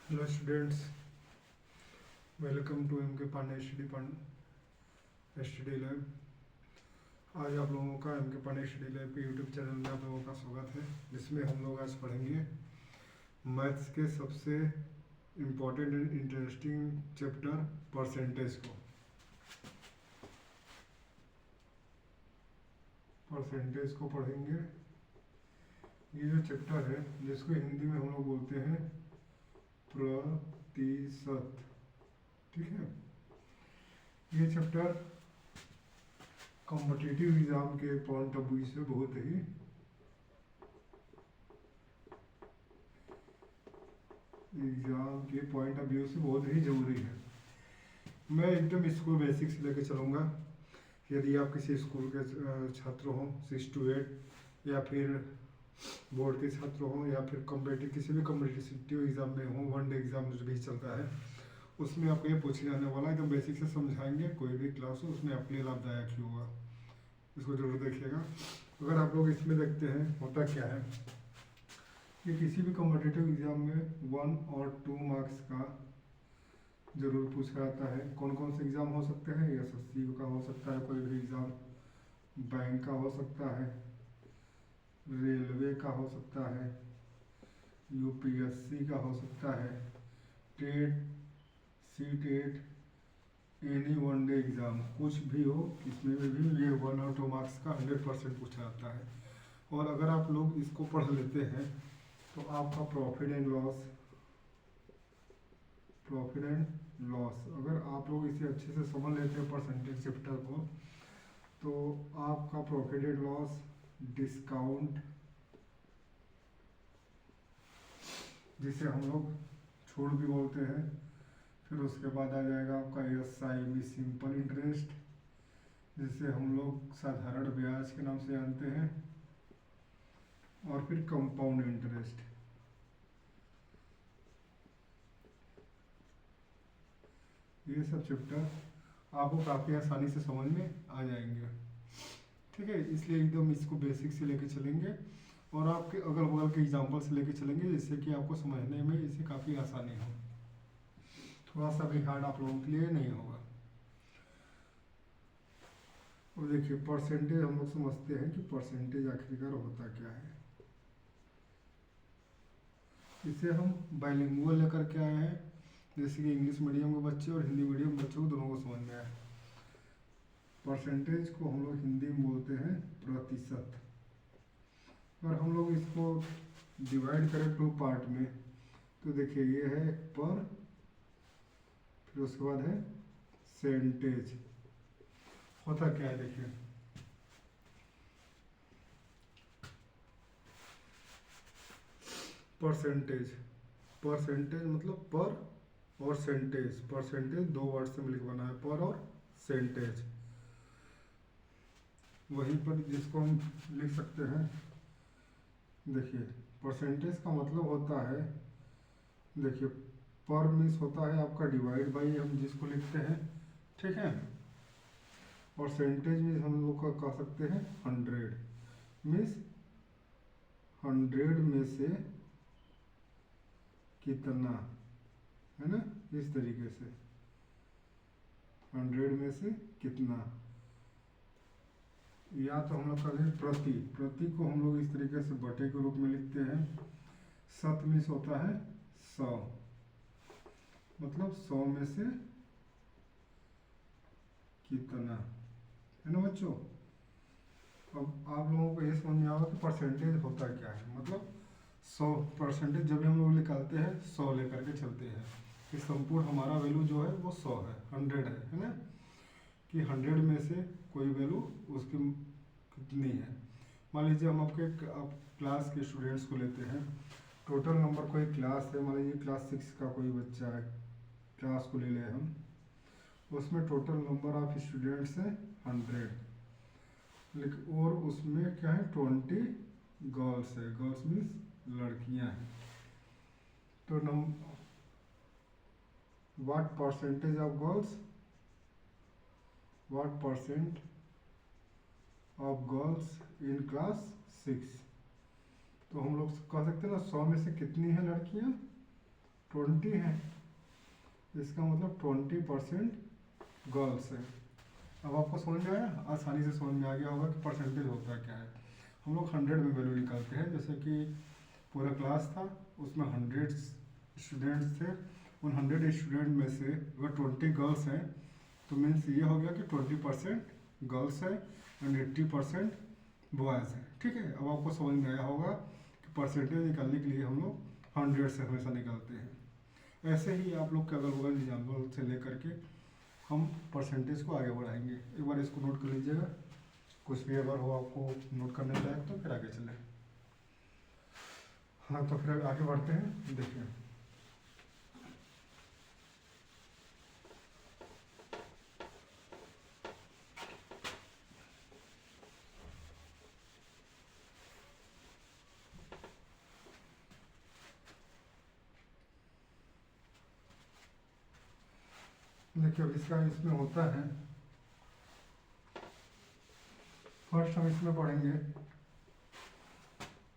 Hello students, welcome to M K Pandey study lab. आज आप लोगों का M K Pandey study lab के यूट्यूब चैनल में आप लोगों का स्वागत है, जिसमें हम लोग आज पढ़ेंगे मैथ्स के सबसे important and interesting chapter percentage को। परसेंटेज को पढ़ेंगे। ये जो चैप्टर है, जिसको हिंदी में हम लोग बोलते हैं प्रतिशत, ठीक है। ये चैप्टर कॉम्पिटिटिव एग्जाम के पॉइंट ऑफ व्यू से बहुत ही ज़रूरी है। मैं एकदम इसको बेसिक से लेकर चलूँगा। यदि आप किसी स्कूल के छात्र हों 6 to 8, या फिर बोर्ड के छात्र हों, या फिर किसी भी कॉम्पिटिटिव एग्ज़ाम में हों, वन डे एग्ज़ाम जो भी चलता है, उसमें आपको ये पूछने आने वाला है। एकदम बेसिक से समझाएंगे। कोई भी क्लास हो उसमें आपके लिए लाभदायक ही होगा, इसको जरूर देखिएगा। अगर आप लोग इसमें देखते हैं, होता क्या है कि किसी भी कॉम्पिटिटिव एग्ज़ाम में 1 और 2 मार्क्स का ज़रूर पूछा जाता है। कौन कौन से एग्ज़ाम हो सकते हैं? एसएससी का हो सकता है, कोई भी एग्ज़ाम, बैंक का हो सकता है, रेलवे का हो सकता है, यूपीएससी का हो सकता है, TET, CTET, any one day exam, कुछ भी हो, इसमें भी ये 1 और 2 मार्क्स का 100% पूछा जाता है। और अगर आप लोग इसको पढ़ लेते हैं तो आपका प्रॉफिट एंड लॉस, अगर आप लोग इसे अच्छे से समझ लेते हैं परसेंटेज चैप्टर को, तो आपका प्रॉफिट एंड लॉस, डिस्काउंट, जिसे हम लोग छूट भी बोलते हैं, फिर उसके बाद आ जाएगा आपका SIB, सिंपल इंटरेस्ट, जिसे हम लोग साधारण ब्याज के नाम से जानते हैं, और फिर कंपाउंड इंटरेस्ट। ये सब चैप्टर आपको काफ़ी आसानी से समझ में आ जाएंगे, ठीक है। इसलिए एकदम इसको बेसिक से लेके चलेंगे और आपके अगल बगल के एग्जाम्पल से लेके चलेंगे, जिससे कि आपको समझने में इसे काफ़ी आसानी हो। थोड़ा सा भी हार्ड आप लोगों के लिए नहीं होगा। और देखिए, परसेंटेज हम लोग समझते हैं कि परसेंटेज आखिरकार होता क्या है। इसे हम बाइलिंगुअल लेकर के आए हैं, जैसे कि इंग्लिश मीडियम के बच्चे और हिंदी मीडियम बच्चों को दोनों को समझ में आए। परसेंटेज को हम लोग हिंदी में बोलते हैं प्रतिशत। अगर हम लोग इसको डिवाइड करें 2 पार्ट में, तो देखिए ये है पर, फिर उसके बाद है सेंटेज। होता क्या है देखिए, परसेंटेज मतलब पर और सेंटेज। परसेंटेज 2 वर्ड से मिलकर बना है, पर और सेंटेज। वहीं पर जिसको हम लिख सकते हैं, देखिए परसेंटेज का मतलब होता है, देखिए पर मीन्स होता है आपका डिवाइड बाई, हम जिसको लिखते हैं, ठीक है। और सेंटेज मीन्स हम लोग का कह सकते हैं 100, मीन्स 100 में से कितना, है ना, इस तरीके से 100 में से कितना। या तो हम लोग कहते हैं प्रति को हम लोग इस तरीके से बटे के रूप में लिखते हैं। शत मीन्स होता है 100, मतलब 100 में से कितना, है ना बच्चों। अब आप लोगों को ये समझ में आएगा कि परसेंटेज होता क्या है। मतलब 100% जब भी हम लोग निकालते हैं 100 लेकर के चलते हैं कि संपूर्ण हमारा वैल्यू जो है वो 100 है, 100 है ना। कि 100 में से कोई वैल्यू उसकी कितनी है। मान लीजिए हम आप क्लास के स्टूडेंट्स को लेते हैं, टोटल नंबर, कोई क्लास है, मान लीजिए क्लास 6 का कोई बच्चा है, क्लास को ले लें हम, उसमें टोटल नंबर ऑफ स्टूडेंट्स है 100, लेकिन और उसमें क्या है 20 गर्ल्स है। गर्ल्स मीन्स लड़कियां हैं। तो what percentage of girls, what percent of girls in class 6। तो हम लोग कह सकते हैं ना 100 में से कितनी है लड़कियां, 20 है, इसका मतलब 20% गर्ल्स है। अब आपको समझ में आया, आसानी से समझ में आ गया होगा कि परसेंटेज होता क्या है। हम लोग 100 में वैल्यू निकालते हैं, जैसे कि पूरा क्लास था, उसमें 100 स्टूडेंट्स थे, उन 100 स्टूडेंट में से अगर 20 गर्ल्स हैं तो मीन्स ये हो गया कि 20% गर्ल्स है एंड 80% बॉयज़ हैं। ठीक है, अब आपको समझ में आया होगा कि परसेंटेज निकालने के लिए हम लोग 100 से हमेशा निकालते हैं। ऐसे ही आप लोग के अगल बगल एग्जाम्पल से लेकर के हम परसेंटेज को आगे बढ़ाएंगे। एक बार इसको नोट कर लीजिएगा, कुछ भी अगर हो आपको नोट करने लायक तो फिर आगे चलें। हाँ, तो फिर आगे बढ़ते हैं। देखिए, अब इसका इसमें होता है, फर्स्ट हम इसमें पढ़ेंगे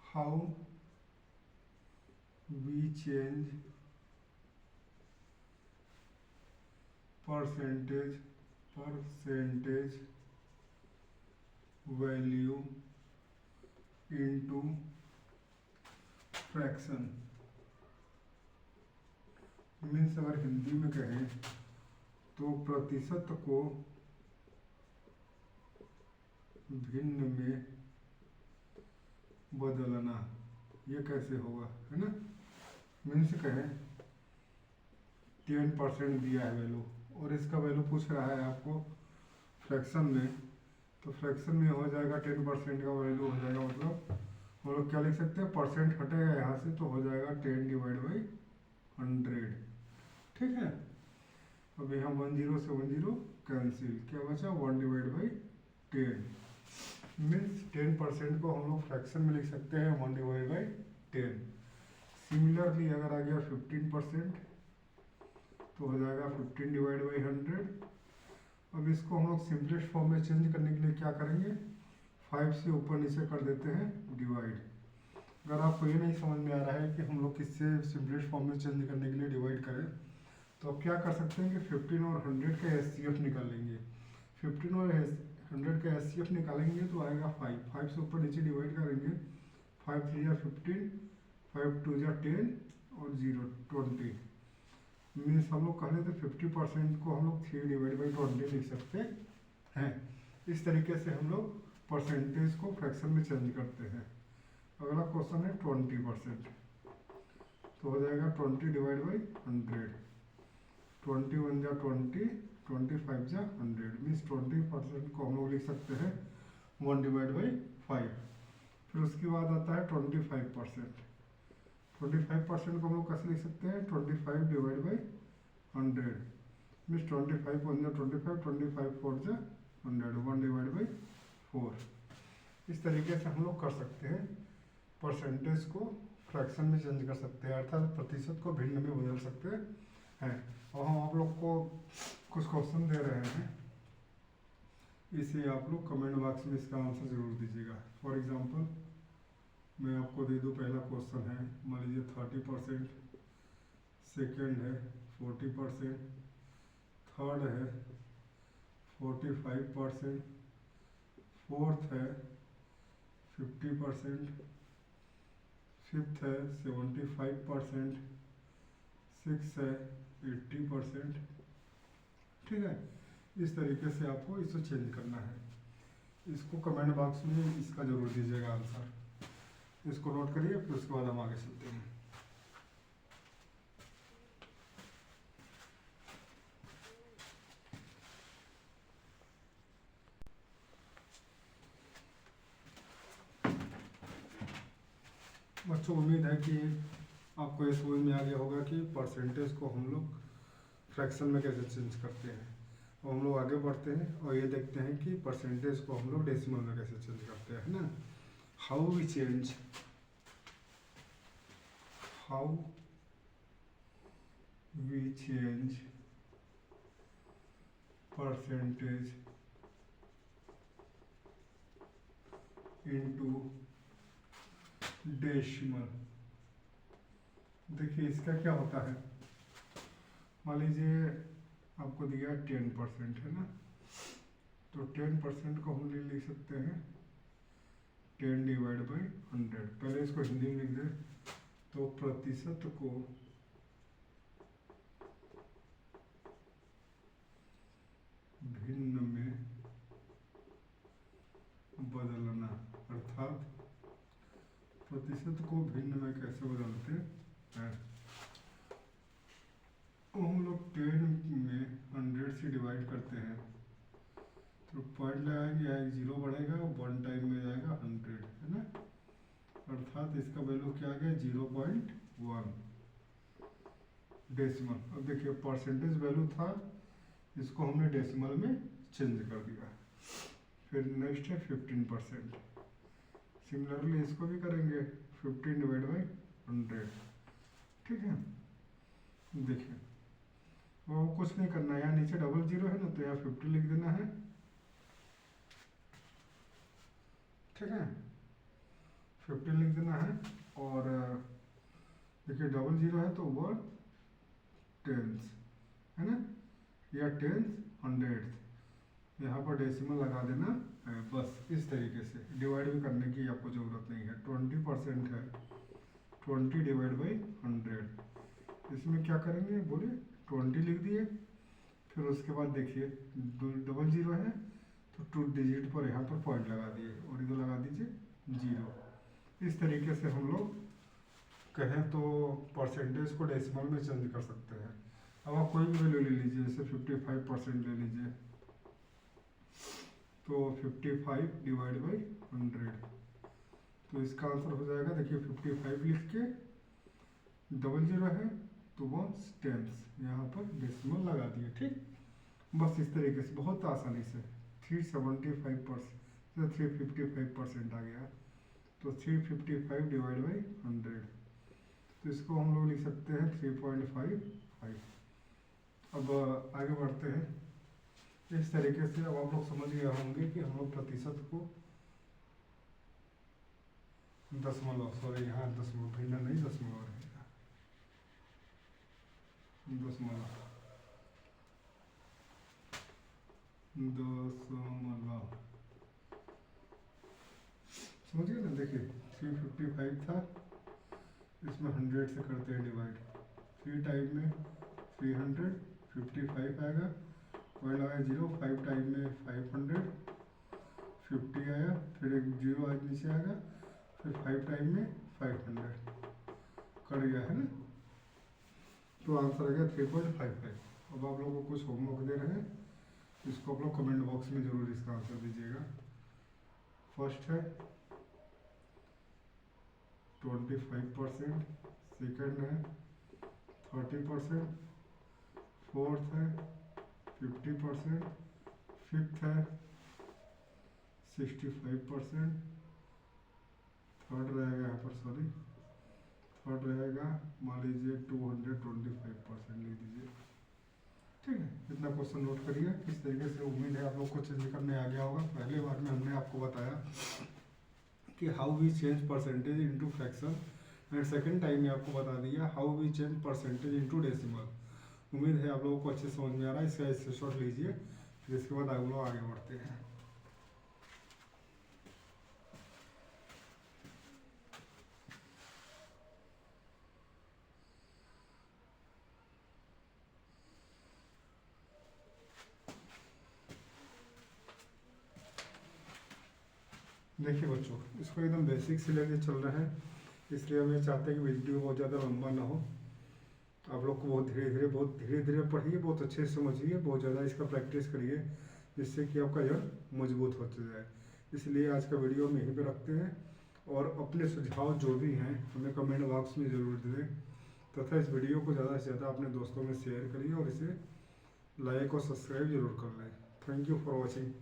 how we change percentage value into fraction. Means अगर हिंदी में कहें तो प्रतिशत को भिन्न में बदलना। ये कैसे होगा, है ना। मीन्स कहें 10% दिया है वैल्यू और इसका वैल्यू पूछ रहा है आपको फ्रैक्शन में, तो फ्रैक्शन में हो जाएगा 10% का वैल्यू हो जाएगा, मतलब हम लोग क्या लिख सकते हैं, परसेंट हटेगा यहाँ से तो हो जाएगा 10/100। ठीक है, अब यहाँ 10 से 10 कैंसिल, क्या बचा 1/10। मीन्स 10% को हम लोग फ्रैक्शन में लिख सकते हैं 1/10। सिमिलरली अगर आ गया 15% तो हो जाएगा 15/100। अब इसको हम लोग सिंपलेस्ट फॉर्म में चेंज करने के लिए क्या करेंगे, 5 से ऊपर नीचे कर देते हैं डिवाइड। अगर आपको ये नहीं समझ में आ रहा है कि हम लोग किससे सिंपलेस्ट फॉर्म में चेंज करने के लिए डिवाइड करें, तो आप क्या कर सकते हैं कि 15 और 100 का एचसीएफ निकाल लेंगे। 15 और 100 का एचसीएफ निकालेंगे तो आएगा 5 से ऊपर नीचे डिवाइड करेंगे, 5 3 15, 5 2 10 और 0 20। मीन्स हम लोग कह रहे थे 50% को हम लोग 3/20 लिख सकते हैं। इस तरीके से हम लोग परसेंटेज को फ्रैक्शन में चेंज करते हैं। अगला क्वेश्चन है 20%, तो हो जाएगा 20/100। 21 जा 20, 25 जा 100। मीन्स 20% को हम लोग लिख सकते हैं 1/5। फिर उसके बाद आता है 25%। 25% को हम लोग कैसे लिख सकते हैं, 25/100। मीन्स 25 1 जा 25, 25 4 जा 100, 1/4। इस तरीके से हम लोग कर सकते हैं, परसेंटेज को फ्रैक्शन में चेंज कर सकते हैं, अर्थात प्रतिशत को भिन्न में बदल सकते हैं। और हम आप लोग को कुछ क्वेश्चन दे रहे हैं, इसे आप लोग कमेंट बॉक्स में इसका आंसर जरूर दीजिएगा। फॉर एग्जांपल मैं आपको दे दूं, पहला क्वेश्चन है, मान लीजिए 30%, सेकेंड है 40%, थर्ड है 45%, फोर्थ है 50%, फिफ्थ है 75%, सिक्स है 80%। ठीक है, इस तरीके से आपको इसको चेंज करना है। इसको कमेंट बॉक्स में इसका जरूर दीजिएगा आंसर। इसको नोट करिए, फिर उसके बाद हम आगे चलते हैं। बच्चों, उम्मीद है कि आपको ये समझ में आ गया होगा कि परसेंटेज को हम लोग फ्रैक्शन में कैसे चेंज करते हैं। और हम लोग आगे बढ़ते हैं और ये देखते हैं कि परसेंटेज को हम लोग डेसिमल में कैसे चेंज करते हैं, है ना। How we change percentage into decimal. देखिए इसका क्या होता है, मान लीजिए आपको दिया 10% है ना, तो 10% को हम लिख सकते हैं 10 डिवाइड बाई 100। पहले इसको हिंदी में लिख दें, तो प्रतिशत को भिन्न में बदलना, अर्थात प्रतिशत को भिन्न में कैसे बदलते हैं, तो हम लोग 10 में 100 से डिवाइड करते हैं, तो पॉइंट लगाएंगे, एक जीरो बढ़ेगा, 1 टाइम में जाएगा 100 है ना, अर्थात इसका वैल्यू क्या आ गया 0.1 डेसिमल। अब देखिए परसेंटेज वैल्यू था, इसको हमने डेसिमल में चेंज कर दिया। फिर नेक्स्ट है 15%, सिमिलरली इसको भी करेंगे 15 डिवाइड बाई 100, ठीक है। देखिए वो कुछ नहीं करना है, यहाँ नीचे डबल जीरो है ना, तो यहाँ 50 लिख देना है, ठीक है, 50 लिख देना है। और देखिए डबल जीरो है तो वो टेंस है ना, या टेंस हंड्रेड्स, यहाँ पर डेसिमल लगा देना है, बस इस तरीके से। डिवाइड भी करने की आपको ज़रूरत नहीं है। 20% है, 20 डिवाइड बाई 100, इसमें क्या करेंगे बोलिए, 20 लिख दिए, फिर उसके बाद देखिए डबल जीरो है तो 2 डिजिट पर यहाँ पर पॉइंट लगा दिए और इधर लगा दीजिए जीरो। इस तरीके से हम लोग कहें तो परसेंटेज को डेसिमल में चेंज कर सकते हैं। अब आप कोई भी वैल्यू ले लीजिए, जैसे 55% ले लीजिए, तो 55 डिवाइड बाई 100, तो इसका आंसर हो जाएगा, देखिए 55 लिख के डबल जीरो है तो वो टेंस, यहाँ पर डेसिमल लगा दिए, ठीक। बस इस तरीके से बहुत आसानी से 375% 355% आ गया, तो 355 डिवाइड बाई 100, तो इसको हम लोग लिख सकते हैं 3.55। अब आगे बढ़ते हैं इस तरीके से। अब आप लोग समझ गए होंगे कि हम लोग प्रतिशत को दशमलव, सॉरी यहाँ दशमलव भिन्न नहीं, दशमलव रहेगा, दशमलव समझ गए ना। देखिए 355 था, इसमें 100 से करते हैं डिवाइड, 3 टाइम में 300, 55 आएगा, पॉइंट आया जीरो, 5 टाइम में 500, 50 आया, फिर एक जीरो आज नीचे आएगा, फिर 5 टाइम में 500 कट गया है ना, तो आंसर आ गया 3.55। अब आप लोगों को कुछ होमवर्क दे रहे हैं, इसको आप लोग कमेंट बॉक्स में जरूर इसका आंसर दीजिएगा। फर्स्ट है 25%, सेकंड है 30%, फोर्थ है 50%, फिफ्थ है 65%, थर्ड रहेगा यहाँ पर, सॉरी थर्ड रहेगा मान लीजिए 225% लिख दीजिए, ठीक है। इतना क्वेश्चन नोट करिए किस तरीके से। उम्मीद है आप लोग को चेंज करने आ गया होगा। पहले बार में हमने आपको बताया कि how we change percentage into fraction, and second time में आपको बता दिया how we change percentage into decimal. उम्मीद है आप लोगों को अच्छे समझ में आ रहा है। इसका स्क्रीनशॉट लीजिए, फिर इसके बाद आप लोग आगे बढ़ते हैं। देखिए बच्चों, इसको एकदम बेसिक से लेके चल रहे हैं, इसलिए हम ये चाहते हैं कि वीडियो बहुत ज़्यादा लंबा ना हो। आप लोग को बहुत धीरे धीरे पढ़िए, बहुत अच्छे से समझिए, बहुत ज़्यादा इसका प्रैक्टिस करिए, जिससे कि आपका जड़ मजबूत होता जाए। इसलिए आज का वीडियो हम यहीं पे रखते हैं, और अपने सुझाव जो भी हैं हमें कमेंट बॉक्स में ज़रूर दें, तथा इस वीडियो को ज़्यादा से ज़्यादा अपने दोस्तों में शेयर करिए और इसे लाइक और सब्सक्राइब जरूर कर लें। Thank you for watching.